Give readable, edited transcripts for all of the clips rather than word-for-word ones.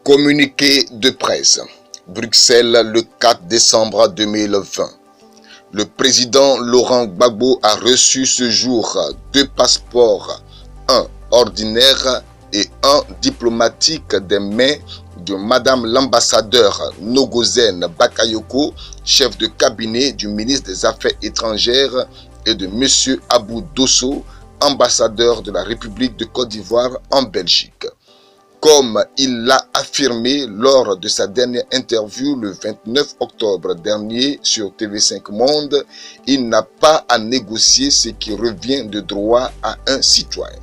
Communiqué de presse. Bruxelles, le 4 décembre 2020. Le président Laurent Gbagbo a reçu ce jour 2 passeports, un ordinaire et un diplomatique des mains de Madame l'ambassadeur Nogozène Bakayoko, chef de cabinet du ministre des Affaires étrangères, et de Monsieur Abou Dosso, ambassadeur de la République de Côte d'Ivoire en Belgique. Comme il l'a affirmé lors de sa dernière interview le 29 octobre dernier sur TV5 Monde, il n'a pas à négocier ce qui revient de droit à un citoyen.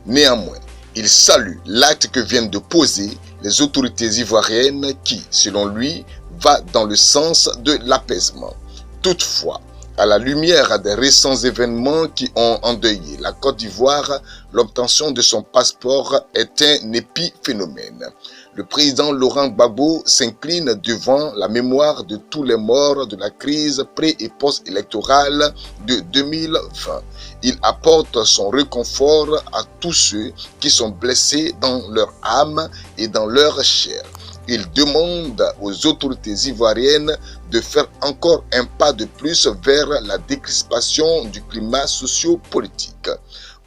Néanmoins, il salue l'acte que viennent de poser les autorités ivoiriennes qui, selon lui, va dans le sens de l'apaisement. Toutefois, à la lumière des récents événements qui ont endeuillé la Côte d'Ivoire, l'obtention de son passeport est un épiphénomène. Le président Laurent Gbagbo s'incline devant la mémoire de tous les morts de la crise pré- et post-électorale de 2020. Il apporte son réconfort à tous ceux qui sont blessés dans leur âme et dans leur chair. Il demande aux autorités ivoiriennes de faire encore un pas de plus vers la décrispation du climat socio-politique.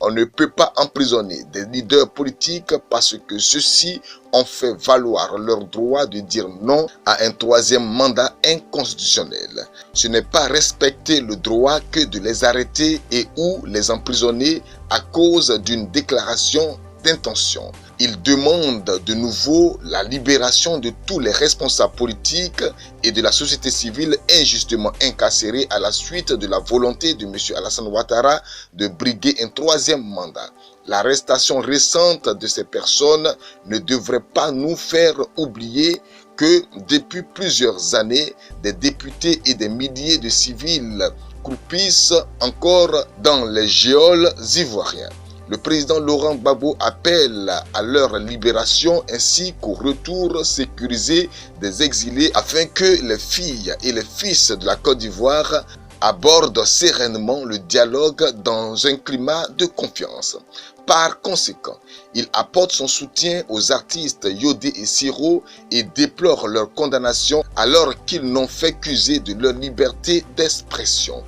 On ne peut pas emprisonner des leaders politiques parce que ceux-ci ont fait valoir leur droit de dire non à un 3e mandat inconstitutionnel. Ce n'est pas respecter le droit que de les arrêter et ou les emprisonner à cause d'une déclaration d'intention. Il demande de nouveau la libération de tous les responsables politiques et de la société civile injustement incarcérés à la suite de la volonté de M. Alassane Ouattara de briguer un 3e mandat. L'arrestation récente de ces personnes ne devrait pas nous faire oublier que depuis plusieurs années, des députés et des milliers de civils croupissent encore dans les geôles ivoiriens. Le président Laurent Gbagbo appelle à leur libération ainsi qu'au retour sécurisé des exilés afin que les filles et les fils de la Côte d'Ivoire abordent sereinement le dialogue dans un climat de confiance. Par conséquent, il apporte son soutien aux artistes Yodé et Siro et déplore leur condamnation alors qu'ils n'ont fait qu'user de leur liberté d'expression.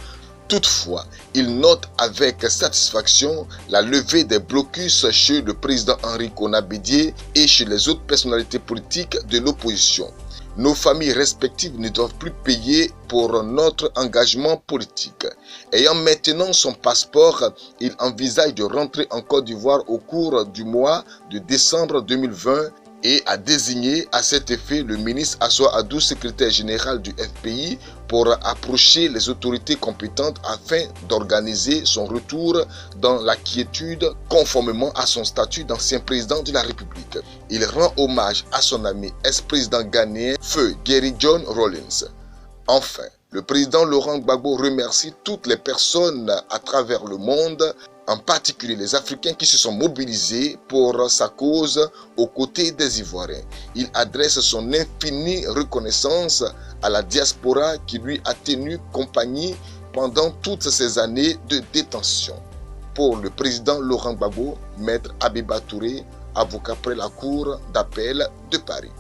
Toutefois, il note avec satisfaction la levée des blocus chez le président Henri Konan Bédié et chez les autres personnalités politiques de l'opposition. Nos familles respectives ne doivent plus payer pour notre engagement politique. Ayant maintenant son passeport, il envisage de rentrer en Côte d'Ivoire au cours du mois de décembre 2020 et a désigné à cet effet le ministre Assoa Adou, secrétaire général du FPI, pour approcher les autorités compétentes afin d'organiser son retour dans la quiétude conformément à son statut d'ancien président de la République. Il rend hommage à son ami ex-président ghanéen Feu Gary John Rawlings. Enfin, le président Laurent Gbagbo remercie toutes les personnes à travers le monde, en particulier les Africains qui se sont mobilisés pour sa cause aux côtés des Ivoiriens. Il adresse son infinie reconnaissance à la diaspora qui lui a tenu compagnie pendant toutes ces années de détention. Pour le président Laurent Gbagbo, Maître Abiba Touré, avocat près la Cour d'appel de Paris.